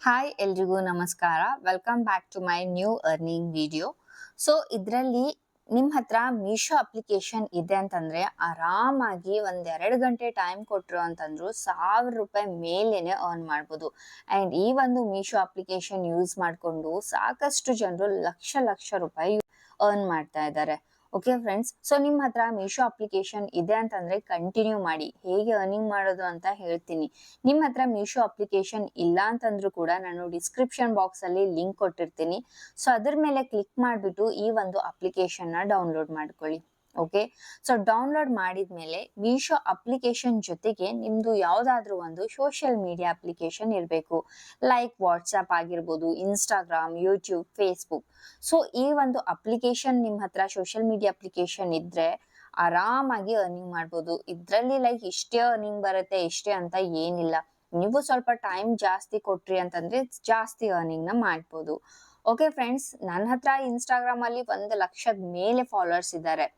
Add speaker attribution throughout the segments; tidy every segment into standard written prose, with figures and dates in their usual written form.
Speaker 1: Hi ಎಲ್ರಿಗೂ ನಮಸ್ಕಾರ. Welcome back to my new earning video. So ಇದರಲ್ಲಿ ನಿಮ್ಮ ಹತ್ರ ಮೀಶೋ ಅಪ್ಲಿಕೇಶನ್ ಇದೆ ಅಂತಂದ್ರೆ ಆರಾಮಾಗಿ ಒಂದ್ 2 ಗಂಟೆ ಟೈಮ್ ಕೊಟ್ರು ಅಂತಂದ್ರು ₹1000 ಮೇಲೇನೆ ಅರ್ನ್ ಮಾಡ್ಬೋದು. ಅಂಡ್ ಈ ಒಂದು ಮೀಶೋ ಅಪ್ಲಿಕೇಶನ್ ಯೂಸ್ ಮಾಡ್ಕೊಂಡು ಸಾಕಷ್ಟು ಜನರು ಲಕ್ಷ ಲಕ್ಷ ರೂಪಾಯಿ ಅರ್ನ್ ಮಾಡ್ತಾ ಇದ್ದಾರೆ. ಓಕೆ ಫ್ರೆಂಡ್ಸ್, ಸೊ ನಿಮ್ಮ ಹತ್ರ ಮೀಶೋ ಅಪ್ಲಿಕೇಶನ್ ಇದೆ ಅಂತಂದ್ರೆ ಕಂಟಿನ್ಯೂ ಮಾಡಿ. ಹೇಗೆ ಅರ್ನಿಂಗ್ ಮಾಡೋದು ಅಂತ ಹೇಳ್ತೀನಿ. ನಿಮ್ಮ ಹತ್ರ ಮೀಶೋ ಅಪ್ಲಿಕೇಶನ್ ಇಲ್ಲ ಅಂತಂದ್ರೂ ಕೂಡ ನಾನು ಡಿಸ್ಕ್ರಿಪ್ಷನ್ ಬಾಕ್ಸ್ ಅಲ್ಲಿ ಲಿಂಕ್ ಕೊಟ್ಟಿರ್ತೀನಿ. ಸೊ ಅದ್ರ ಮೇಲೆ ಕ್ಲಿಕ್ ಮಾಡಿಬಿಟ್ಟು ಈ ಒಂದು ಅಪ್ಲಿಕೇಶನ್ ನ ಡೌನ್ಲೋಡ್ ಮಾಡ್ಕೊಳ್ಳಿ. ಓಕೆ, ಸೊ ಡೌನ್ಲೋಡ್ ಮಾಡಿದ್ಮೇಲೆ ಮೀಶೋ ಅಪ್ಲಿಕೇಶನ್ ಜೊತೆಗೆ ನಿಮ್ದು ಯಾವ್ದಾದ್ರು ಒಂದು ಸೋಷಿಯಲ್ ಮೀಡಿಯಾ ಅಪ್ಲಿಕೇಶನ್ ಇರಬೇಕು. ಲೈಕ್ ವಾಟ್ಸ್ಆಪ್ ಆಗಿರ್ಬೋದು, ಇನ್ಸ್ಟಾಗ್ರಾಮ್, ಯೂಟ್ಯೂಬ್, ಫೇಸ್ಬುಕ್. ಸೊ ಈ ಒಂದು ಅಪ್ಲಿಕೇಶನ್ ನಿಮ್ಮ ಹತ್ರ ಸೋಷಿಯಲ್ ಮೀಡಿಯಾ ಅಪ್ಲಿಕೇಶನ್ ಇದ್ರೆ ಆರಾಮಾಗಿ ಅರ್ನಿಂಗ್ ಮಾಡ್ಬೋದು. ಇದ್ರಲ್ಲಿ ಲೈಕ್ ಇಷ್ಟೇ ಅರ್ನಿಂಗ್ ಬರುತ್ತೆ ಇಷ್ಟೇ ಅಂತ ಏನಿಲ್ಲ. ನೀವು ಸ್ವಲ್ಪ ಟೈಮ್ ಜಾಸ್ತಿ ಕೊಟ್ರಿ ಅಂತಂದ್ರೆ ಜಾಸ್ತಿ ಅರ್ನಿಂಗ್ ನ ಮಾಡ್ಬೋದು. ಓಕೆ ಫ್ರೆಂಡ್ಸ್, ನನ್ನ ಹತ್ರ ಇನ್ಸ್ಟಾಗ್ರಾಮ್ ಅಲ್ಲಿ 1,00,000 ಮೇಲೆ ಫಾಲೋವರ್ಸ್ ಇದ್ದಾರೆ.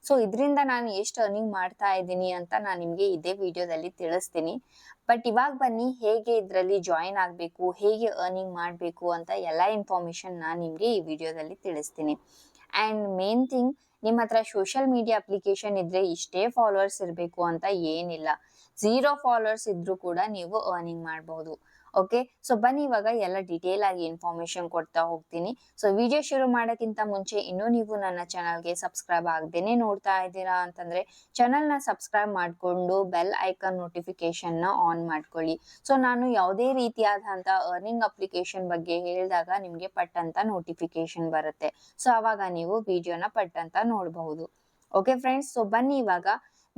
Speaker 1: ಸೊ ಇದರಿಂದ ನಾನು ಎಷ್ಟು ಅರ್ನಿಂಗ್ ಮಾಡ್ತಾ ಇದ್ದೀನಿ ಅಂತ ನಾನು ನಿಮ್ಗೆ ಇದೇ ವಿಡಿಯೋದಲ್ಲಿ ತಿಳಿಸ್ತೀನಿ. ಬಟ್ ಇವಾಗ ಬನ್ನಿ, ಹೇಗೆ ಇದರಲ್ಲಿ ಜಾಯಿನ್ ಆಗ್ಬೇಕು, ಹೇಗೆ ಅರ್ನಿಂಗ್ ಮಾಡ್ಬೇಕು ಅಂತ ಎಲ್ಲಾ ಇನ್ಫಾರ್ಮೇಶನ್ ನಾನು ನಿಮ್ಗೆ ಈ ವಿಡಿಯೋದಲ್ಲಿ ತಿಳಿಸ್ತೀನಿ. ಅಂಡ್ ಮೇನ್ ಥಿಂಗ್, ನಿಮ್ಮ ಹತ್ರ ಸೋಷಿಯಲ್ ಮೀಡಿಯಾ ಅಪ್ಲಿಕೇಶನ್ ಇದ್ರೆ ಇಷ್ಟೇ ಫಾಲೋವರ್ಸ್ ಇರಬೇಕು ಅಂತ ಏನಿಲ್ಲ. 0 ಫಾಲೋವರ್ಸ್ ಇದ್ರೂ ಕೂಡ ನೀವು ಅರ್ನಿಂಗ್ ಮಾಡಬಹುದು. ಓಕೆ, ಸೊ ಬನ್ನಿ ಇವಾಗ ಎಲ್ಲ ಡಿಟೇಲ್ ಆಗಿ ಇನ್ಫಾರ್ಮೇಶನ್ ಕೊಡ್ತಾ ಹೋಗ್ತೀನಿ. ಸೊ ವಿಡಿಯೋ ಶುರು ಮಾಡೋಕ್ಕಿಂತ ಮುಂಚೆ ಇನ್ನೂ ನೀವು ನನ್ನ ಚಾನಲ್ಗೆ ಸಬ್ಸ್ಕ್ರೈಬ್ ಆಗದೇನೆ ನೋಡ್ತಾ ಇದ್ದೀರಾ ಅಂತಂದ್ರೆ ಚಾನಲ್ ನ ಸಬ್ಸ್ಕ್ರೈಬ್ ಮಾಡ್ಕೊಂಡು ಬೆಲ್ ಐಕಾನ್ ನೋಟಿಫಿಕೇಶನ್ ನ ಆನ್ ಮಾಡ್ಕೊಳ್ಳಿ. ಸೊ ನಾನು ಯಾವುದೇ ರೀತಿಯಾದಂತ ಅರ್ನಿಂಗ್ ಅಪ್ಲಿಕೇಶನ್ ಬಗ್ಗೆ ಹೇಳಿದಾಗ ನಿಮ್ಗೆ ಪಟ್ ಅಂತ ನೋಟಿಫಿಕೇಶನ್ ಬರುತ್ತೆ. ಸೊ ಅವಾಗ ನೀವು ವಿಡಿಯೋನ ಪಟ್ ಅಂತ ನೋಡಬಹುದು. ಓಕೆ ಫ್ರೆಂಡ್ಸ್, ಸೊ ಬನ್ನಿ ಇವಾಗ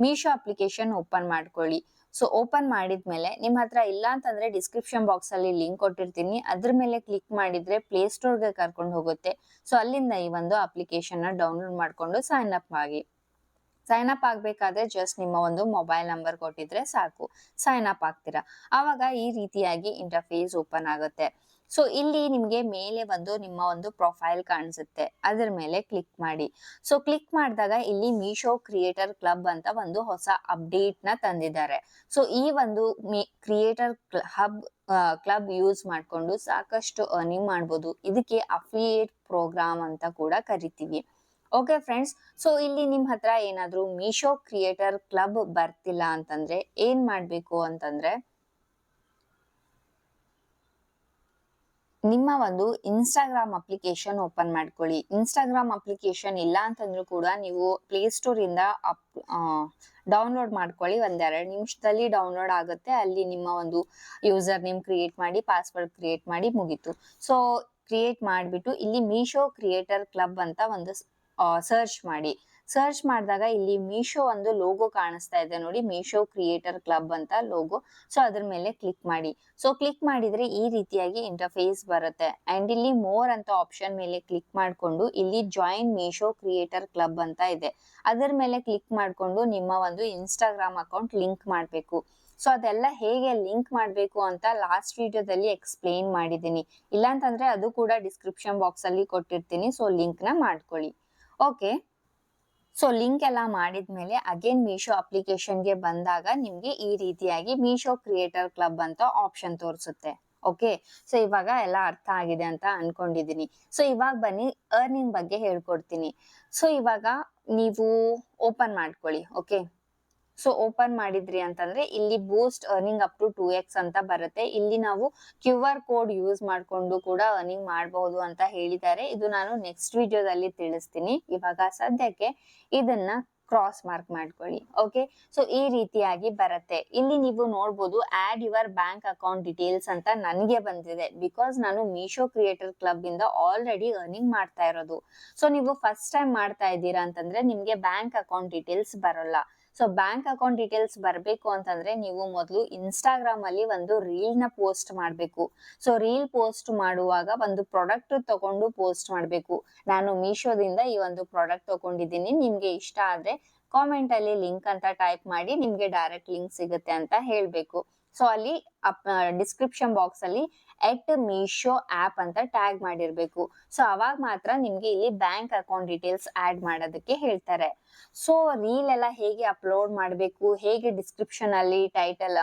Speaker 1: ಮೀಶೋ ಅಪ್ಲಿಕೇಶನ್ ಓಪನ್ ಮಾಡ್ಕೊಳ್ಳಿ. ಸೊ ಓಪನ್ ಮಾಡಿದ್ಮೇಲೆ ನಿಮ್ಮ ಹತ್ರ ಇಲ್ಲ ಅಂತಂದ್ರೆ ಡಿಸ್ಕ್ರಿಪ್ಷನ್ ಬಾಕ್ಸ್ ಅಲ್ಲಿ ಲಿಂಕ್ ಕೊಟ್ಟಿರ್ತೀನಿ. ಅದ್ರ ಮೇಲೆ ಕ್ಲಿಕ್ ಮಾಡಿದ್ರೆ ಪ್ಲೇ ಸ್ಟೋರ್ಗೆ ಕರ್ಕೊಂಡು ಹೋಗುತ್ತೆ. ಸೊ ಅಲ್ಲಿಂದ ಈ ಒಂದು ಅಪ್ಲಿಕೇಶನ್ ನ ಡೌನ್ಲೋಡ್ ಮಾಡ್ಕೊಂಡು ಸೈನ್ ಅಪ್ ಆಗಿ. ಸೈನ್ ಅಪ್ ಆಗ್ಬೇಕಾದ್ರೆ ಜಸ್ಟ್ ನಿಮ್ಮ ಒಂದು ಮೊಬೈಲ್ ನಂಬರ್ ಕೊಟ್ಟಿದ್ರೆ ಸಾಕು, ಸೈನ್ ಅಪ್ ಆಗ್ತೀರಾ. ಆವಾಗ ಈ ರೀತಿಯಾಗಿ ಇಂಟರ್ಫೇಸ್ ಓಪನ್ ಆಗುತ್ತೆ. ಸೊ ಇಲ್ಲಿ ನಿಮ್ಗೆ ಮೇಲೆ ಒಂದು ನಿಮ್ಮ ಒಂದು ಪ್ರೊಫೈಲ್ ಕಾಣಿಸುತ್ತೆ, ಅದ್ರ ಮೇಲೆ ಕ್ಲಿಕ್ ಮಾಡಿ. ಸೊ ಕ್ಲಿಕ್ ಮಾಡಿದಾಗ ಇಲ್ಲಿ ಮೀಶೋ ಕ್ರಿಯೇಟರ್ ಕ್ಲಬ್ ಅಂತ ಒಂದು ಹೊಸ ಅಪ್ಡೇಟ್ ನ ತಂದಿದ್ದಾರೆ. ಸೊ ಈ ಒಂದು ಕ್ರಿಯೇಟರ್ ಕ್ಲಬ್ ಯೂಸ್ ಮಾಡ್ಕೊಂಡು ಸಾಕಷ್ಟು ಅರ್ನಿಂಗ್ ಮಾಡ್ಬೋದು. ಇದಕ್ಕೆ ಅಫಿಲಿಯೇಟ್ ಪ್ರೋಗ್ರಾಮ್ ಅಂತ ಕೂಡ ಕರಿತೀವಿ. ಓಕೆ ಫ್ರೆಂಡ್ಸ್, ಸೊ ಇಲ್ಲಿ ನಿಮ್ ಹತ್ರ ಏನಾದ್ರೂ ಮೀಶೋ ಕ್ರಿಯೇಟರ್ ಕ್ಲಬ್ ಬರ್ತಿಲ್ಲ ಅಂತಂದ್ರೆ ಏನ್ ಮಾಡ್ಬೇಕು ಅಂತಂದ್ರೆ, ನಿಮ್ಮ ಒಂದು ಇನ್ಸ್ಟಾಗ್ರಾಮ್ ಅಪ್ಲಿಕೇಶನ್ ಓಪನ್ ಮಾಡ್ಕೊಳ್ಳಿ. ಇನ್ಸ್ಟಾಗ್ರಾಮ್ ಅಪ್ಲಿಕೇಶನ್ ಇಲ್ಲ ಅಂತಂದ್ರೂ ಕೂಡ ನೀವು ಪ್ಲೇ ಸ್ಟೋರ್ ಇಂದ ಡೌನ್ಲೋಡ್ ಮಾಡ್ಕೊಳ್ಳಿ. 1-2 ನಿಮಿಷದಲ್ಲಿ ಡೌನ್ಲೋಡ್ ಆಗುತ್ತೆ. ಅಲ್ಲಿ ನಿಮ್ಮ ಒಂದು ಯೂಸರ್ ನೇಮ್ ಕ್ರಿಯೇಟ್ ಮಾಡಿ, ಪಾಸ್ವರ್ಡ್ ಕ್ರಿಯೇಟ್ ಮಾಡಿ, ಮುಗೀತು. ಸೊ ಕ್ರಿಯೇಟ್ ಮಾಡಿಬಿಟ್ಟು ಇಲ್ಲಿ ಮೀಶೋ ಕ್ರಿಯೇಟರ್ ಕ್ಲಬ್ ಅಂತ ಒಂದು ಸರ್ಚ್ ಮಾಡಿ. ಸರ್ಚ್ ಮಾಡಿದಾಗ ಇಲ್ಲಿ ಮೀಶೋ ಒಂದು ಲೋಗೋ ಕಾಣಿಸ್ತಾ ಇದೆ ನೋಡಿ, ಮೀಶೋ ಕ್ರಿಯೇಟರ್ ಕ್ಲಬ್ ಅಂತ ಲೋಗೋ. ಸೊ ಅದ್ರ ಮೇಲೆ ಕ್ಲಿಕ್ ಮಾಡಿ. ಸೊ ಕ್ಲಿಕ್ ಮಾಡಿದ್ರೆ ಈ ರೀತಿಯಾಗಿ ಇಂಟರ್ಫೇಸ್ ಬರುತ್ತೆ. ಅಂಡ್ ಇಲ್ಲಿ ಮೋರ್ ಅಂತ ಆಪ್ಷನ್ ಮೇಲೆ ಕ್ಲಿಕ್ ಮಾಡ್ಕೊಂಡು ಇಲ್ಲಿ ಜಾಯಿನ್ ಮೀಶೋ ಕ್ರಿಯೇಟರ್ ಕ್ಲಬ್ ಅಂತ ಇದೆ, ಅದರ ಮೇಲೆ ಕ್ಲಿಕ್ ಮಾಡ್ಕೊಂಡು ನಿಮ್ಮ ಒಂದು ಇನ್ಸ್ಟಾಗ್ರಾಮ್ ಅಕೌಂಟ್ ಲಿಂಕ್ ಮಾಡಬೇಕು. ಸೊ ಅದೆಲ್ಲ ಹೇಗೆ ಲಿಂಕ್ ಮಾಡಬೇಕು ಅಂತ ಲಾಸ್ಟ್ ವಿಡಿಯೋದಲ್ಲಿ ಎಕ್ಸ್ಪ್ಲೇನ್ ಮಾಡಿದ್ದೀನಿ. ಇಲ್ಲಾಂತಂದ್ರೆ ಅದು ಕೂಡ ಡಿಸ್ಕ್ರಿಪ್ಷನ್ ಬಾಕ್ಸ್ ಅಲ್ಲಿ ಕೊಟ್ಟಿರ್ತೀನಿ. ಸೊ ಲಿಂಕ್ ನ ಮಾಡ್ಕೊಳ್ಳಿ. ಓಕೆ, ಸೊ ಲಿಂಕ್ ಎಲ್ಲ ಮಾಡಿದ್ಮೇಲೆ ಅಗೇನ್ ಮೀಶೋ ಅಪ್ಲಿಕೇಶನ್ಗೆ ಬಂದಾಗ ನಿಮ್ಗೆ ಈ ರೀತಿಯಾಗಿ ಮೀಶೋ ಕ್ರಿಯೇಟರ್ ಕ್ಲಬ್ ಅಂತ ಆಪ್ಷನ್ ತೋರಿಸುತ್ತೆ. ಓಕೆ, ಸೊ ಇವಾಗ ಎಲ್ಲ ಅರ್ಥ ಆಗಿದೆ ಅಂತ ಅನ್ಕೊಂಡಿದೀನಿ. ಸೊ ಇವಾಗ ಬನ್ನಿ ಅರ್ನಿಂಗ್ ಬಗ್ಗೆ ಹೇಳ್ಕೊಡ್ತೀನಿ. ಸೊ ಇವಾಗ ನೀವು ಓಪನ್ ಮಾಡ್ಕೊಳ್ಳಿ. ಓಕೆ, ಸೊ ಓಪನ್ ಮಾಡಿದ್ರಿ ಅಂತಂದ್ರೆ ಇಲ್ಲಿ ಬೂಸ್ಟ್ ಅರ್ನಿಂಗ್ ಅಪ್ ಟು 2x ಅಂತ ಬರುತ್ತೆ. ಇಲ್ಲಿ ನಾವು QR ಕೋಡ್ ಯೂಸ್ ಮಾಡ್ಕೊಂಡು ಕೂಡ ಅರ್ನಿಂಗ್ ಮಾಡಬಹುದು ಅಂತ ಹೇಳಿದ್ದಾರೆ. ಇದು ನಾನು ನೆಕ್ಸ್ಟ್ ವಿಡಿಯೋದಲ್ಲಿ ತಿಳಿಸ್ತೀನಿ. ಇವಾಗ ಸದ್ಯಕ್ಕೆ ಇದನ್ನ ಕ್ರಾಸ್ ಮಾರ್ಕ್ ಮಾಡ್ಕೊಳ್ಳಿ. ಓಕೆ, ಸೊ ಈ ರೀತಿಯಾಗಿ ಬರುತ್ತೆ. ಇಲ್ಲಿ ನೀವು ನೋಡ್ಬೋದು add your bank account details ಅಂತ ನನಗೆ ಬಂದಿದೆ. ಬಿಕಾಸ್ ನಾನು ಮೀಶೋ ಕ್ರಿಯೇಟರ್ ಕ್ಲಬ್ ಇಂದ ಆಲ್ರೆಡಿ ಅರ್ನಿಂಗ್ ಮಾಡ್ತಾ ಇರೋದು. ಸೊ ನೀವು ಫಸ್ಟ್ ಟೈಮ್ ಮಾಡ್ತಾ ಇದ್ದೀರಾ ಅಂತಂದ್ರೆ ನಿಮ್ಗೆ ಬ್ಯಾಂಕ್ ಅಕೌಂಟ್ ಡೀಟೇಲ್ಸ್ ಬರೋಲ್ಲ. ಸೊ ಬ್ಯಾಂಕ್ ಅಕೌಂಟ್ ಡೀಟೇಲ್ಸ್ ಬರಬೇಕು ಅಂತಂದ್ರೆ ನೀವು ಮೊದಲು ಇನ್ಸ್ಟಾಗ್ರಾಮ್ ಅಲ್ಲಿ ಒಂದು ರೀಲ್ ನ ಪೋಸ್ಟ್ ಮಾಡಬೇಕು. ಸೊ ರೀಲ್ ಪೋಸ್ಟ್ ಮಾಡುವಾಗ ಒಂದು ಪ್ರಾಡಕ್ಟ್ ತಗೊಂಡು ಪೋಸ್ಟ್ ಮಾಡಬೇಕು. ನಾನು ಮೀಶೋದಿಂದ ಈ ಒಂದು ಪ್ರಾಡಕ್ಟ್ ತಗೊಂಡಿದ್ದೀನಿ, ನಿಮ್ಗೆ ಇಷ್ಟ ಆದ್ರೆ ಕಾಮೆಂಟ್ ಅಲ್ಲಿ ಲಿಂಕ್ ಅಂತ ಟೈಪ್ ಮಾಡಿ, ನಿಮ್ಗೆ ಡೈರೆಕ್ಟ್ ಲಿಂಕ್ ಸಿಗುತ್ತೆ ಅಂತ ಹೇಳ್ಬೇಕು. ಸೊ ಅಲ್ಲಿ ಡಿಸ್ಕ್ರಿಪ್ಷನ್ ಬಾಕ್ಸ್ ಅಲ್ಲಿ @ಮೀಶೋ ಆಪ್ ಅಂತ ಟ್ಯಾಗ್ ಮಾಡಿರ್ಬೇಕು. ಸೊ ಅವಾಗ ಮಾತ್ರ ನಿಮ್ಗೆ ಇಲ್ಲಿ ಬ್ಯಾಂಕ್ ಅಕೌಂಟ್ ಡೀಟೇಲ್ಸ್ ಆಡ್ ಮಾಡೋದಕ್ಕೆ ಹೇಳ್ತಾರೆ. ಸೊ ರೀಲ್ ಎಲ್ಲ ಹೇಗೆ ಅಪ್ಲೋಡ್ ಮಾಡಬೇಕು, ಹೇಗೆ ಡಿಸ್ಕ್ರಿಪ್ಷನ್ ಅಲ್ಲಿ ಟೈಟಲ್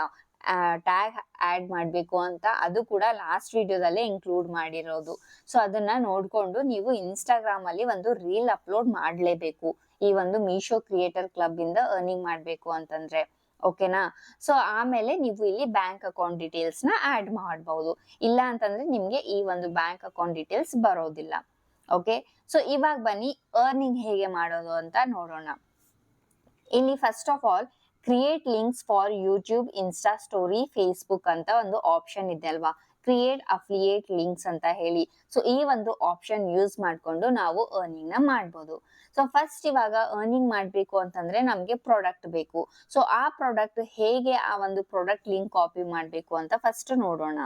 Speaker 1: ಟ್ಯಾಗ್ ಆಡ್ ಮಾಡ್ಬೇಕು ಅಂತ ಅದು ಕೂಡ ಲಾಸ್ಟ್ ವಿಡಿಯೋದಲ್ಲೇ ಇನ್ಕ್ಲೂಡ್ ಮಾಡಿರೋದು. ಸೊ ಅದನ್ನ ನೋಡ್ಕೊಂಡು ನೀವು ಇನ್ಸ್ಟಾಗ್ರಾಮ್ ಅಲ್ಲಿ ಒಂದು ರೀಲ್ ಅಪ್ಲೋಡ್ ಮಾಡ್ಲೇಬೇಕು ಈ ಒಂದು ಮೀಶೋ ಕ್ರಿಯೇಟರ್ ಕ್ಲಬ್ ಇಂದ ಅರ್ನಿಂಗ್ ಮಾಡ್ಬೇಕು ಅಂತಂದ್ರೆ. ಓಕೆನಾ? ಸೊ ಆಮೇಲೆ ನೀವು ಇಲ್ಲಿ ಬ್ಯಾಂಕ್ ಅಕೌಂಟ್ ಡೀಟೇಲ್ಸ್ ನ ಆಡ್ ಮಾಡಬಹುದು. ಇಲ್ಲ ಅಂತಂದ್ರೆ ನಿಮ್ಗೆ ಈ ಒಂದು ಬ್ಯಾಂಕ್ ಅಕೌಂಟ್ ಡೀಟೇಲ್ಸ್ ಬರೋದಿಲ್ಲ. ಓಕೆ, ಸೊ ಇವಾಗ ಬನ್ನಿ ಅರ್ನಿಂಗ್ ಹೇಗೆ ಮಾಡೋದು ಅಂತ ನೋಡೋಣ. ಇಲ್ಲಿ first of all create links for YouTube, insta story, Facebook ಅಂತ ಒಂದು ಆಪ್ಷನ್ ಇದೆ ಅಲ್ವಾ, ಕ್ರಿಯೇಟ್ ಅಫಿಲಿಯೇಟ್ ಲಿಂಕ್ಸ್ ಅಂತ ಹೇಳಿ. ಸೊ ಈ ಒಂದು ಆಪ್ಷನ್ ಯೂಸ್ ಮಾಡ್ಕೊಂಡು ನಾವು ಅರ್ನಿಂಗ್ ನ ಮಾಡ್ಬೋದು. ಸೊ ಫಸ್ಟ್ ಇವಾಗ ಅರ್ನಿಂಗ್ ಮಾಡ್ಬೇಕು ಅಂತಂದ್ರೆ ನಮ್ಗೆ ಪ್ರಾಡಕ್ಟ್ ಬೇಕು. ಸೊ ಆ ಪ್ರಾಡಕ್ಟ್ ಹೇಗೆ ಆ ಒಂದು ಪ್ರಾಡಕ್ಟ್ ಲಿಂಕ್ ಕಾಪಿ ಮಾಡ್ಬೇಕು ಅಂತ ಫಸ್ಟ್ ನೋಡೋಣ.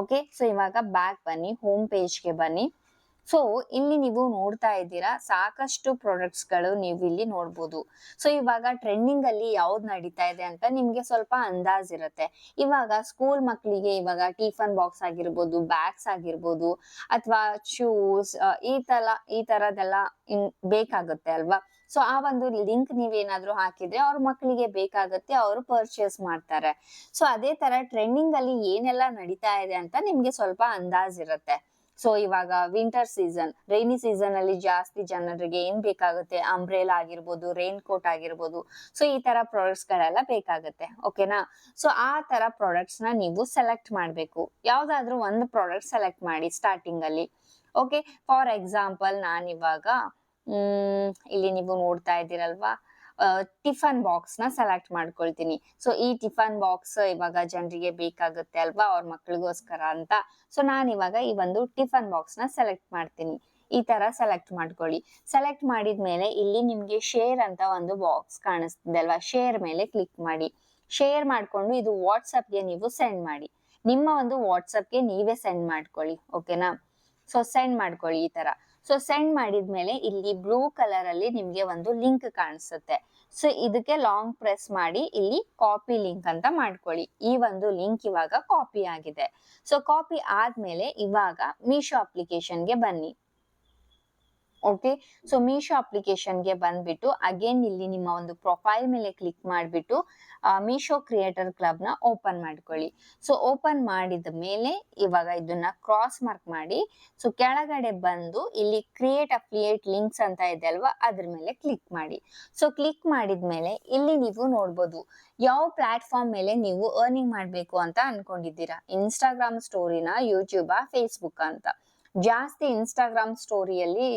Speaker 1: ಓಕೆ, ಸೊ ಇವಾಗ ಬ್ಯಾಕ್ ಬನ್ನಿ, ಹೋಮ್ ಪೇಜ್ಗೆ ಬನ್ನಿ. ಸೊ ಇಲ್ಲಿ ನೀವು ನೋಡ್ತಾ ಇದ್ದೀರಾ ಸಾಕಷ್ಟು ಪ್ರಾಡಕ್ಟ್ಸ್ ಗಳು ನೀವು ಇಲ್ಲಿ ನೋಡ್ಬೋದು. ಸೊ ಇವಾಗ ಟ್ರೆಂಡಿಂಗ್ ಅಲ್ಲಿ ಯಾವ್ದು ನಡೀತಾ ಇದೆ ಅಂತ ನಿಮ್ಗೆ ಸ್ವಲ್ಪ ಅಂದಾಜ್ ಇರುತ್ತೆ. ಇವಾಗ ಸ್ಕೂಲ್ ಮಕ್ಕಳಿಗೆ ಇವಾಗ ಟಿಫನ್ ಬಾಕ್ಸ್ ಆಗಿರ್ಬೋದು, ಬ್ಯಾಗ್ಸ್ ಆಗಿರ್ಬೋದು, ಅಥವಾ ಶೂಸ್, ಈ ತರದೆಲ್ಲ ಬೇಕಾಗುತ್ತೆ ಅಲ್ವಾ. ಸೊ ಆ ಒಂದು ಲಿಂಕ್ ನೀವೇನಾದ್ರೂ ಹಾಕಿದ್ರೆ ಅವ್ರ ಮಕ್ಕಳಿಗೆ ಬೇಕಾಗತ್ತೆ, ಅವರು ಪರ್ಚೇಸ್ ಮಾಡ್ತಾರೆ. ಸೊ ಅದೇ ತರ ಟ್ರೆಂಡಿಂಗ್ ಅಲ್ಲಿ ಏನೆಲ್ಲ ನಡೀತಾ ಇದೆ ಅಂತ ನಿಮ್ಗೆ ಸ್ವಲ್ಪ ಅಂದಾಜ್ ಇರುತ್ತೆ. ಸೊ ಇವಾಗ ವಿಂಟರ್ ಸೀಸನ್, ರೈನಿ ಸೀಸನ್ ಅಲ್ಲಿ ಜಾಸ್ತಿ ಜನರಿಗೆ ಏನ್ ಬೇಕಾಗುತ್ತೆ, ಅಂಬ್ರೆಲಾ ಆಗಿರ್ಬೋದು, ರೈನ್ ಕೋಟ್ ಆಗಿರ್ಬೋದು. ಸೊ ಈ ತರ ಪ್ರಾಡಕ್ಟ್ಸ್ ಗಳೆಲ್ಲ ಬೇಕಾಗುತ್ತೆ. ಓಕೆನಾ? ಸೊ ಆ ತರ ಪ್ರಾಡಕ್ಟ್ಸ್ ನ ನೀವು ಸೆಲೆಕ್ಟ್ ಮಾಡ್ಬೇಕು. ಯಾವ್ದಾದ್ರು ಒಂದು ಪ್ರಾಡಕ್ಟ್ ಸೆಲೆಕ್ಟ್ ಮಾಡಿ ಸ್ಟಾರ್ಟಿಂಗ್ ಅಲ್ಲಿ. ಓಕೆ, ಫಾರ್ ಎಕ್ಸಾಂಪಲ್ ನಾನಿವಾಗ ಇಲ್ಲಿ ನೀವು ನೋಡ್ತಾ ಇದ್ದೀರಲ್ವಾ, ಟಿಫನ್ ಬಾಕ್ಸ್ ನ ಸೆಲೆಕ್ಟ್ ಮಾಡ್ಕೊಳ್ತೀನಿ. ಸೊ ಈ ಟಿಫನ್ ಬಾಕ್ಸ್ ಇವಾಗ ಜನರಿಗೆ ಬೇಕಾಗುತ್ತೆ ಅಲ್ವಾ, ಅವ್ರ ಮಕ್ಳಿಗೋಸ್ಕರ ಅಂತ. ಸೊ ನಾನು ಇವಾಗ ಈ ಒಂದು ಟಿಫನ್ ಬಾಕ್ಸ್ ನ ಸೆಲೆಕ್ಟ್ ಮಾಡ್ತೀನಿ. ಈ ತರ ಸೆಲೆಕ್ಟ್ ಮಾಡ್ಕೊಳ್ಳಿ. ಸೆಲೆಕ್ಟ್ ಮಾಡಿದ್ಮೇಲೆ ಇಲ್ಲಿ ನಿಮ್ಗೆ ಶೇರ್ ಅಂತ ಒಂದು ಬಾಕ್ಸ್ ಕಾಣಿಸ್ತಿದೆ ಅಲ್ವಾ, ಶೇರ್ ಮೇಲೆ ಕ್ಲಿಕ್ ಮಾಡಿ. ಶೇರ್ ಮಾಡ್ಕೊಂಡು ಇದು ವಾಟ್ಸಪ್ಗೆ ನೀವು ಸೆಂಡ್ ಮಾಡಿ. ನಿಮ್ಮ ಒಂದು ವಾಟ್ಸಪ್ಗೆ ನೀವೇ ಸೆಂಡ್ ಮಾಡ್ಕೊಳ್ಳಿ. ಓಕೆನಾ? ಸೊ ಸೆಂಡ್ ಮಾಡ್ಕೊಳ್ಳಿ ಈ ತರ. ಸೊ ಸೆಂಡ್ ಮಾಡಿದ್ಮೇಲೆ ಇಲ್ಲಿ ಬ್ಲೂ ಕಲರ್ ಅಲ್ಲಿ ನಿಮ್ಗೆ ಒಂದು ಲಿಂಕ್ ಕಾಣಿಸುತ್ತೆ. ಸೊ ಇದಕ್ಕೆ ಲಾಂಗ್ ಪ್ರೆಸ್ ಮಾಡಿ ಇಲ್ಲಿ ಕಾಪಿ ಲಿಂಕ್ ಅಂತ ಮಾಡ್ಕೊಳ್ಳಿ. ಈ ಒಂದು ಲಿಂಕ್ ಇವಾಗ ಕಾಪಿ ಆಗಿದೆ. ಸೊ ಕಾಪಿ ಆದ್ಮೇಲೆ ಇವಾಗ ಮೀಶೋ ಅಪ್ಲಿಕೇಶನ್ಗೆ ಬನ್ನಿ. ಓಕೆ, ಸೊ ಮೀಶೋ ಅಪ್ಲಿಕೇಶನ್ಗೆ ಬಂದ್ಬಿಟ್ಟು ಅಗೇನ್ ಇಲ್ಲಿ ನಿಮ್ಮ ಒಂದು ಪ್ರೊಫೈಲ್ ಮೇಲೆ ಕ್ಲಿಕ್ ಮಾಡಿಬಿಟ್ಟು ಮೀಶೋ ಕ್ರಿಯೇಟರ್ ಕ್ಲಬ್ ನ ಓಪನ್ ಮಾಡ್ಕೊಳ್ಳಿ. ಸೊ ಓಪನ್ ಮಾಡಿದ ಮೇಲೆ ಇವಾಗ ಇದನ್ನ ಕ್ರಾಸ್ ಮಾರ್ಕ್ ಮಾಡಿ, ಸೊ ಕೆಳಗಡೆ ಬಂದು ಇಲ್ಲಿ ಕ್ರಿಯೇಟ್ ಅಫಿಲಿಯೇಟ್ ಲಿಂಕ್ಸ್ ಅಂತ ಇದೆ ಅಲ್ವಾ, ಅದ್ರ ಮೇಲೆ ಕ್ಲಿಕ್ ಮಾಡಿ. ಸೊ ಕ್ಲಿಕ್ ಮಾಡಿದ್ಮೇಲೆ ಇಲ್ಲಿ ನೀವು ನೋಡ್ಬೋದು ಯಾವ ಪ್ಲಾಟ್ಫಾರ್ಮ್ ಮೇಲೆ ನೀವು ಅರ್ನಿಂಗ್ ಮಾಡ್ಬೇಕು ಅಂತ ಅನ್ಕೊಂಡಿದ್ದೀರಾ. ಇನ್ಸ್ಟಾಗ್ರಾಮ್ ಸ್ಟೋರಿನ, ಯೂಟ್ಯೂಬ್, ಫೇಸ್ಬುಕ್ ಅಂತ. ಜಾಸ್ತಿ ಇನ್ಸ್ಟಾಗ್ರಾಮ್ ಸ್ಟೋರಿಯಲ್ಲಿ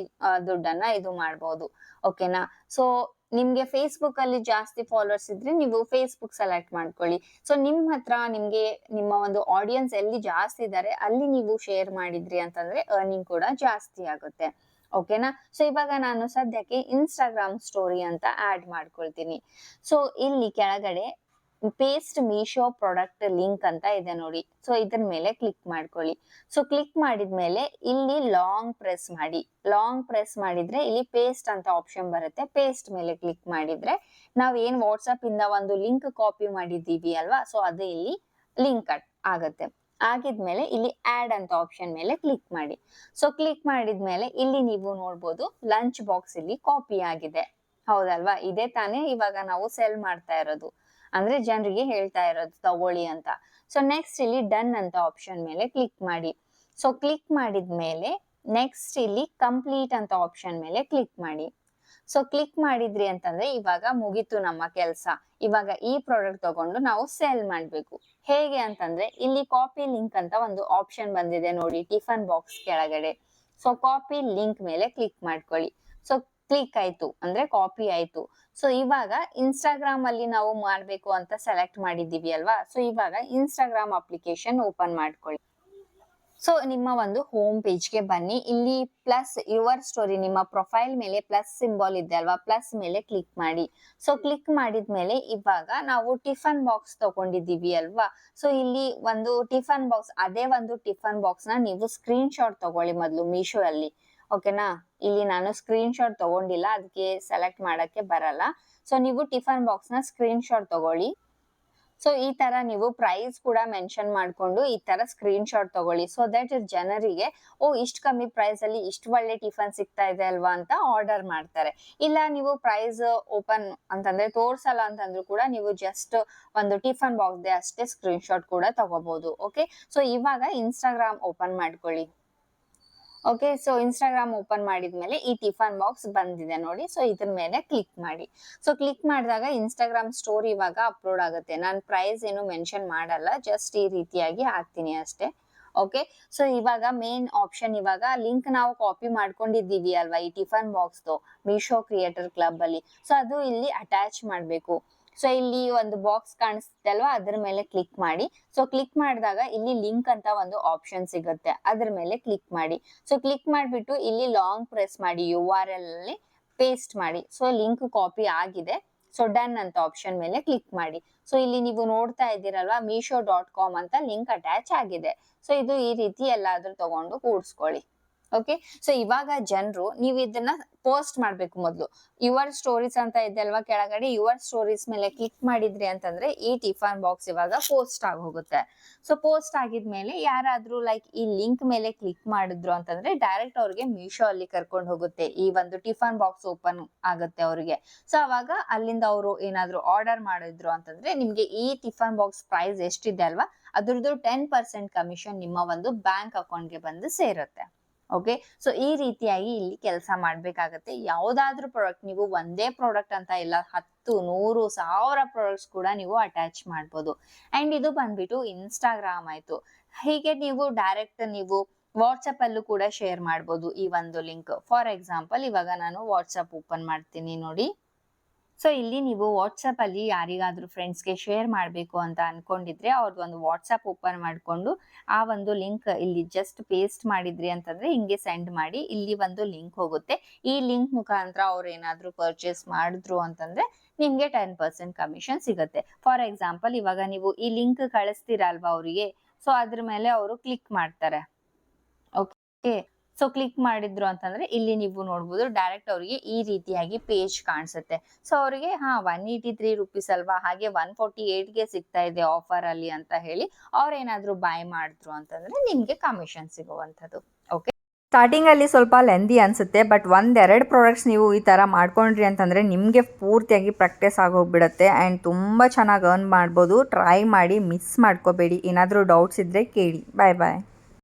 Speaker 1: ದುಡ್ಡನ್ನ ಇದು ಮಾಡಬಹುದು. ಓಕೆನಾ? ಸೊ ನಿಮ್ಗೆ ಫೇಸ್ಬುಕ್ ಅಲ್ಲಿ ಜಾಸ್ತಿ ಫಾಲೋವರ್ಸ್ ಇದ್ರೆ ನೀವು ಫೇಸ್ಬುಕ್ ಸೆಲೆಕ್ಟ್ ಮಾಡ್ಕೊಳ್ಳಿ. ಸೊ ನಿಮ್ ಹತ್ರ ನಿಮ್ಗೆ ನಿಮ್ಮ ಒಂದು ಆಡಿಯನ್ಸ್ ಎಲ್ಲಿ ಜಾಸ್ತಿ ಇದ್ದಾರೆ ಅಲ್ಲಿ ನೀವು ಶೇರ್ ಮಾಡಿದ್ರಿ ಅಂತಂದ್ರೆ ಅರ್ನಿಂಗ್ ಕೂಡ ಜಾಸ್ತಿ ಆಗುತ್ತೆ. ಓಕೆನಾ? ಸೊ ಇವಾಗ ನಾನು ಸದ್ಯಕ್ಕೆ ಇನ್ಸ್ಟಾಗ್ರಾಮ್ ಸ್ಟೋರಿ ಅಂತ ಆಡ್ ಮಾಡ್ಕೊಳ್ತೀನಿ. ಸೊ ಇಲ್ಲಿ ಕೆಳಗಡೆ ಪೇಸ್ಟ್ ಮೀಶೋ ಪ್ರಾಡಕ್ಟ್ ಲಿಂಕ್ ಅಂತ ಇದೆ ನೋಡಿ. ಸೊ ಇದ್ರ ಮೇಲೆ ಕ್ಲಿಕ್ ಮಾಡ್ಕೊಳ್ಳಿ. ಸೊ ಕ್ಲಿಕ್ ಮಾಡಿದ್ಮೇಲೆ ಇಲ್ಲಿ ಲಾಂಗ್ ಪ್ರೆಸ್ ಮಾಡಿ. ಲಾಂಗ್ ಪ್ರೆಸ್ ಮಾಡಿದ್ರೆ ಇಲ್ಲಿ ಪೇಸ್ಟ್ ಅಂತ ಆಪ್ಷನ್ ಬರುತ್ತೆ. ಪೇಸ್ಟ್ ಮೇಲೆ ಕ್ಲಿಕ್ ಮಾಡಿದ್ರೆ ನಾವ್ ಏನ್ ವಾಟ್ಸ್ಆಪ್ ಇಂದ ಒಂದು ಲಿಂಕ್ ಕಾಪಿ ಮಾಡಿದೀವಿ ಅಲ್ವಾ, ಸೊ ಅದು ಇಲ್ಲಿ ಲಿಂಕ್ ಆಗತ್ತೆ. ಆಗಿದ್ಮೇಲೆ ಇಲ್ಲಿ ಆಡ್ ಅಂತ ಆಪ್ಷನ್ ಮೇಲೆ ಕ್ಲಿಕ್ ಮಾಡಿ. ಸೊ ಕ್ಲಿಕ್ ಮಾಡಿದ್ಮೇಲೆ ಇಲ್ಲಿ ನೀವು ನೋಡ್ಬೋದು ಲಂಚ್ ಬಾಕ್ಸ್ ಇಲ್ಲಿ ಕಾಪಿ ಆಗಿದೆ. ಹೌದಲ್ವಾ? ಇದೇ ತಾನೇ ಇವಾಗ ನಾವು ಸೆಲ್ ಮಾಡ್ತಾ ಇರೋದು, ಅಂದ್ರೆ ಜನರಿಗೆ ಹೇಳ್ತಾ ಇರೋದು ತಗೊಳ್ಳಿ ಅಂತ. ಸೊ ನೆಕ್ಸ್ಟ್ ಇಲ್ಲಿ ಡನ್ ಅಂತ ಆಪ್ಷನ್ ಮೇಲೆ ಕ್ಲಿಕ್ ಮಾಡಿ. ಸೊ ಕ್ಲಿಕ್ ಮಾಡಿದ್ಮೇಲೆ ನೆಕ್ಸ್ಟ್ ಇಲ್ಲಿ ಕಂಪ್ಲೀಟ್ ಅಂತ ಆಪ್ಷನ್ ಮೇಲೆ ಕ್ಲಿಕ್ ಮಾಡಿ. ಸೊ ಕ್ಲಿಕ್ ಮಾಡಿದ್ರಿ ಅಂತಂದ್ರೆ ಇವಾಗ ಮುಗೀತು ನಮ್ಮ ಕೆಲಸ. ಇವಾಗ ಈ ಪ್ರಾಡಕ್ಟ್ ತಗೊಂಡು ನಾವು ಸೆಲ್ ಮಾಡ್ಬೇಕು. ಹೇಗೆ ಅಂತಂದ್ರೆ ಇಲ್ಲಿ ಕಾಪಿ ಲಿಂಕ್ ಅಂತ ಒಂದು ಆಪ್ಷನ್ ಬಂದಿದೆ ನೋಡಿ ಟಿಫನ್ ಬಾಕ್ಸ್ ಕೆಳಗಡೆ. ಸೊ ಕಾಪಿ ಲಿಂಕ್ ಮೇಲೆ ಕ್ಲಿಕ್ ಮಾಡ್ಕೊಳ್ಳಿ. ಸೊ ಕ್ಲಿಕ್ ಆಯ್ತು ಅಂದ್ರೆ ಕಾಪಿ ಆಯ್ತು. ಸೊ ಇವಾಗ ಇನ್ಸ್ಟಾಗ್ರಾಮ್ ಅಲ್ಲಿ ನಾವು ಮಾಡ್ಬೇಕು ಅಂತ ಸೆಲೆಕ್ಟ್ ಮಾಡಿದೀವಿ ಅಲ್ವಾ. ಸೊ ಇವಾಗ ಇನ್ಸ್ಟಾಗ್ರಾಮ್ ಅಪ್ಲಿಕೇಶನ್ ಓಪನ್ ಮಾಡ್ಕೊಳ್ಳಿ. ಸೊ ನಿಮ್ಮ ಒಂದು ಹೋಮ್ ಪೇಜ್ಗೆ ಬನ್ನಿ. ಇಲ್ಲಿ ಪ್ಲಸ್ ಯುವರ್ ಸ್ಟೋರಿ, ನಿಮ್ಮ ಪ್ರೊಫೈಲ್ ಮೇಲೆ ಪ್ಲಸ್ ಸಿಂಬಲ್ ಇದೆ ಅಲ್ವಾ, ಪ್ಲಸ್ ಮೇಲೆ ಕ್ಲಿಕ್ ಮಾಡಿ. ಸೊ ಕ್ಲಿಕ್ ಮಾಡಿದ್ಮೇಲೆ ಇವಾಗ ನಾವು ಟಿಫನ್ ಬಾಕ್ಸ್ ತಗೊಂಡಿದೀವಿ ಅಲ್ವಾ. ಸೊ ಇಲ್ಲಿ ಒಂದು ಟಿಫನ್ ಬಾಕ್ಸ್, ಅದೇ ಒಂದು ಟಿಫನ್ ಬಾಕ್ಸ್ ನ ನೀವು ಸ್ಕ್ರೀನ್ ಶಾಟ್ ತಗೊಳ್ಳಿ ಮೊದಲು ಮೀಶೋ ಅಲ್ಲಿ. ಓಕೆನಾ? ಇಲ್ಲಿ ನಾನು ಸ್ಕ್ರೀನ್ ಶಾಟ್ ತಗೊಂಡಿಲ್ಲ, ಅದಕ್ಕೆ ಸೆಲೆಕ್ಟ್ ಮಾಡಕ್ಕೆ ಬರಲ್ಲ. ಸೊ ನೀವು ಟಿಫನ್ ಬಾಕ್ಸ್ ನ ಸ್ಕ್ರೀನ್ ಶಾಟ್ ತಗೊಳ್ಳಿ. ಸೊ ಈ ತರ ನೀವು ಪ್ರೈಸ್ ಕೂಡ ಮೆನ್ಷನ್ ಮಾಡ್ಕೊಂಡು ಈ ತರ ಸ್ಕ್ರೀನ್ ಶಾಟ್ ತಗೊಳ್ಳಿ. ಸೊ ದಟ್ ಜನರಿಗೆ ಇಷ್ಟು ಕಮ್ಮಿ ಪ್ರೈಸ್ ಅಲ್ಲಿ ಇಷ್ಟು ಒಳ್ಳೆ ಟಿಫನ್ ಸಿಗ್ತಾ ಇದೆ ಅಲ್ವಾ ಅಂತ ಆರ್ಡರ್ ಮಾಡ್ತಾರೆ. ಇಲ್ಲ ನೀವು ಪ್ರೈಸ್ ಓಪನ್ ಅಂತಂದ್ರೆ ತೋರ್ಸಲ್ಲ ಅಂತಂದ್ರೂ ಕೂಡ ನೀವು ಜಸ್ಟ್ ಒಂದು ಟಿಫನ್ ಬಾಕ್ಸ್ ದೆ ಅಷ್ಟೇ ಸ್ಕ್ರೀನ್ ಶಾಟ್ ಕೂಡ ತಗೋಬಹುದು. ಓಕೆ, ಸೊ ಇವಾಗ ಇನ್ಸ್ಟಾಗ್ರಾಮ್ ಓಪನ್ ಮಾಡ್ಕೊಳ್ಳಿ. ಓಕೆ, ಸೊ ಇನ್ಸ್ಟಾಗ್ರಾಮ್ ಓಪನ್ ಮಾಡಿದ್ಮೇಲೆ ಈ ಟಿಫನ್ ಬಾಕ್ಸ್ ಬಂದಿದೆ ನೋಡಿ. ಸೊ ಇದ್ರ ಮೇಲೆ ಕ್ಲಿಕ್ ಮಾಡಿ. ಸೊ ಕ್ಲಿಕ್ ಮಾಡಿದಾಗ ಇನ್ಸ್ಟಾಗ್ರಾಮ್ ಸ್ಟೋರಿ ಇವಾಗ ಅಪ್ಲೋಡ್ ಆಗುತ್ತೆ. ನಾನು ಪ್ರೈಸ್ ಏನು ಮೆನ್ಷನ್ ಮಾಡಲ್ಲ, ಜಸ್ಟ್ ಈ ರೀತಿಯಾಗಿ ಹಾಕ್ತೀನಿ ಅಷ್ಟೇ. ಓಕೆ, ಸೊ ಇವಾಗ ಮೇನ್ ಆಪ್ಷನ್, ಇವಾಗ ಲಿಂಕ್ ನಾವು ಕಾಪಿ ಮಾಡ್ಕೊಂಡಿದ್ದೀವಿ ಅಲ್ವಾ ಈ ಟಿಫನ್ ಬಾಕ್ಸ್ದು ಮೀಶೋ ಕ್ರಿಯೇಟರ್ ಕ್ಲಬ್ ಅಲ್ಲಿ. ಸೊ ಅದು ಇಲ್ಲಿ ಅಟ್ಯಾಚ್ ಮಾಡಬೇಕು. ಸೊ ಇಲ್ಲಿ ಒಂದು ಬಾಕ್ಸ್ ಕಾಣಿಸುತ್ತೆ ಅಲ್ವಾ, ಅದ್ರ ಮೇಲೆ ಕ್ಲಿಕ್ ಮಾಡಿ. ಸೊ ಕ್ಲಿಕ್ ಮಾಡಿದಾಗ ಇಲ್ಲಿ ಲಿಂಕ್ ಅಂತ ಒಂದು ಆಪ್ಷನ್ ಸಿಗುತ್ತೆ, ಅದ್ರ ಮೇಲೆ ಕ್ಲಿಕ್ ಮಾಡಿ. ಸೊ ಕ್ಲಿಕ್ ಮಾಡಿಬಿಟ್ಟು ಇಲ್ಲಿ ಲಾಂಗ್ ಪ್ರೆಸ್ ಮಾಡಿ, URL ಅಲ್ಲಿ ಪೇಸ್ಟ್ ಮಾಡಿ. ಸೊ ಲಿಂಕ್ ಕಾಪಿ ಆಗಿದೆ. ಸೊ ಡನ್ ಅಂತ ಆಪ್ಷನ್ ಮೇಲೆ ಕ್ಲಿಕ್ ಮಾಡಿ. ಸೊ ಇಲ್ಲಿ ನೀವು ನೋಡ್ತಾ ಇದ್ದೀರಲ್ವಾ meesho.com ಅಂತ ಲಿಂಕ್ ಅಟ್ಯಾಚ್ ಆಗಿದೆ. ಸೊ ಇದು ಈ ರೀತಿ ಎಲ್ಲಾದ್ರೂ ತಗೊಂಡು ಕೂಡ್ಸ್ಕೊಳ್ಳಿ. ಓಕೆ, ಸೊ ಇವಾಗ ಜನರು ನೀವು ಇದನ್ನ ಪೋಸ್ಟ್ ಮಾಡ್ಬೇಕು. ಮೊದಲು ಯುವರ್ ಸ್ಟೋರೀಸ್ ಅಂತ ಇದೆ ಅಲ್ವಾ ಕೆಳಗಡೆ, ಯುವರ್ ಸ್ಟೋರೀಸ್ ಮೇಲೆ ಕ್ಲಿಕ್ ಮಾಡಿದ್ರಿ ಅಂತಂದ್ರೆ ಈ ಟಿಫನ್ ಬಾಕ್ಸ್ ಇವಾಗ ಪೋಸ್ಟ್ ಆಗಿ ಹೋಗುತ್ತೆ. ಸೊ ಪೋಸ್ಟ್ ಆಗಿದ್ಮೇಲೆ ಯಾರಾದ್ರೂ ಲೈಕ್ ಈ ಲಿಂಕ್ ಮೇಲೆ ಕ್ಲಿಕ್ ಮಾಡಿದ್ರು ಅಂತಂದ್ರೆ ಡೈರೆಕ್ಟ್ ಅವ್ರಿಗೆ ಮೀಶೋ ಅಲ್ಲಿ ಕರ್ಕೊಂಡು ಹೋಗುತ್ತೆ. ಈ ಒಂದು ಟಿಫನ್ ಬಾಕ್ಸ್ ಓಪನ್ ಆಗುತ್ತೆ ಅವ್ರಿಗೆ. ಸೊ ಅವಾಗ ಅಲ್ಲಿಂದ ಅವರು ಏನಾದ್ರು ಆರ್ಡರ್ ಮಾಡಿದ್ರು ಅಂತಂದ್ರೆ ನಿಮ್ಗೆ ಈ ಟಿಫನ್ ಬಾಕ್ಸ್ ಪ್ರೈಸ್ ಎಷ್ಟಿದೆ ಅಲ್ವಾ ಅದ್ರದ್ದು 10% ಕಮಿಷನ್ ನಿಮ್ಮ ಒಂದು ಬ್ಯಾಂಕ್ ಅಕೌಂಟ್ಗೆ ಬಂದು ಸೇರುತ್ತೆ. ಓಕೆ, ಸೊ ಈ ರೀತಿಯಾಗಿ ಇಲ್ಲಿ ಕೆಲಸ ಮಾಡ್ಬೇಕಾಗತ್ತೆ. ಯಾವ್ದಾದ್ರು ಪ್ರಾಡಕ್ಟ್, ನೀವು ಒಂದೇ ಪ್ರಾಡಕ್ಟ್ ಅಂತ ಇಲ್ಲ, 10, 100, 1000 ಪ್ರಾಡಕ್ಟ್ಸ್ ಕೂಡ ನೀವು ಅಟ್ಯಾಚ್ ಮಾಡ್ಬೋದು. ಅಂಡ್ ಇದು ಬಂದ್ಬಿಟ್ಟು ಇನ್ಸ್ಟಾಗ್ರಾಮ್ ಆಯ್ತು. ಹೀಗೆ ನೀವು ಡೈರೆಕ್ಟ್ ನೀವು ವಾಟ್ಸಪ್ ಅಲ್ಲೂ ಕೂಡ ಶೇರ್ ಮಾಡ್ಬೋದು ಈ ಒಂದು ಲಿಂಕ್. ಫಾರ್ ಎಕ್ಸಾಂಪಲ್ ಇವಾಗ ನಾನು ವಾಟ್ಸಪ್ ಓಪನ್ ಮಾಡ್ತೀನಿ ನೋಡಿ. ಸೊ ಇಲ್ಲಿ ನೀವು ವಾಟ್ಸಪ್ ಅಲ್ಲಿ ಯಾರಿಗಾದ್ರೂ ಫ್ರೆಂಡ್ಸ್ಗೆ ಶೇರ್ ಮಾಡಬೇಕು ಅಂತ ಅನ್ಕೊಂಡಿದ್ರೆ ಅವ್ರದ್ದೊಂದು ವಾಟ್ಸಪ್ ಓಪನ್ ಮಾಡಿಕೊಂಡು ಆ ಒಂದು ಲಿಂಕ್ ಇಲ್ಲಿ ಜಸ್ಟ್ ಪೇಸ್ಟ್ ಮಾಡಿದ್ರಿ ಅಂತಂದ್ರೆ ಹಿಂಗೆ ಸೆಂಡ್ ಮಾಡಿ, ಇಲ್ಲಿ ಒಂದು ಲಿಂಕ್ ಹೋಗುತ್ತೆ. ಈ ಲಿಂಕ್ ಮುಖಾಂತರ ಅವ್ರು ಏನಾದ್ರು ಪರ್ಚೇಸ್ ಮಾಡಿದ್ರು ಅಂತಂದ್ರೆ ನಿಮ್ಗೆ 10% ಕಮಿಷನ್ ಸಿಗುತ್ತೆ. ಫಾರ್ ಎಕ್ಸಾಂಪಲ್ ಇವಾಗ ನೀವು ಈ ಲಿಂಕ್ ಕಳಿಸ್ತೀರಲ್ವಾ ಅವರಿಗೆ, ಸೊ ಅದ್ರ ಮೇಲೆ ಅವರು ಕ್ಲಿಕ್ ಮಾಡ್ತಾರೆ. ಓಕೆ, ಸೊ ಕ್ಲಿಕ್ ಮಾಡಿದ್ರು ಅಂತಂದ್ರೆ ಇಲ್ಲಿ ನೀವು ನೋಡ್ಬೋದು ಡೈರೆಕ್ಟ್ ಅವರಿಗೆ ಈ ರೀತಿಯಾಗಿ ಪೇಜ್ ಕಾಣಿಸುತ್ತೆ. ಸೊ ಅವರಿಗೆ 183 ರುಪೀಸ್ ಅಲ್ವಾ, ಹಾಗೆ 148ಗೆ ಸಿಗ್ತಾ ಇದೆ ಆಫರ್ ಅಲ್ಲಿ ಅಂತ ಹೇಳಿ ಅವ್ರೇನಾದ್ರೂ ಬೈ ಮಾಡಿದ್ರು ಅಂತಂದ್ರೆ ನಿಮ್ಗೆ ಕಮಿಷನ್ ಸಿಗುವಂಥದ್ದು. ಓಕೆ, ಸ್ಟಾರ್ಟಿಂಗ್ ಅಲ್ಲಿ ಸ್ವಲ್ಪ ಲೆಂದಿ ಅನ್ಸುತ್ತೆ, ಬಟ್ 1-2 ಪ್ರಾಡಕ್ಟ್ಸ್ ನೀವು ಈ ತರ ಮಾಡ್ಕೊಂಡ್ರಿ ಅಂತಂದ್ರೆ ನಿಮ್ಗೆ ಪೂರ್ತಿಯಾಗಿ ಪ್ರಾಕ್ಟೀಸ್ ಆಗೋಗ್ಬಿಡುತ್ತೆ ಅಂಡ್ ತುಂಬಾ ಚೆನ್ನಾಗಿ ಅರ್ನ್ ಮಾಡ್ಬೋದು. ಟ್ರೈ ಮಾಡಿ, ಮಿಸ್ ಮಾಡ್ಕೋಬೇಡಿ. ಏನಾದರೂ ಡೌಟ್ಸ್ ಇದ್ರೆ ಕೇಳಿ. ಬಾಯ್ ಬಾಯ್.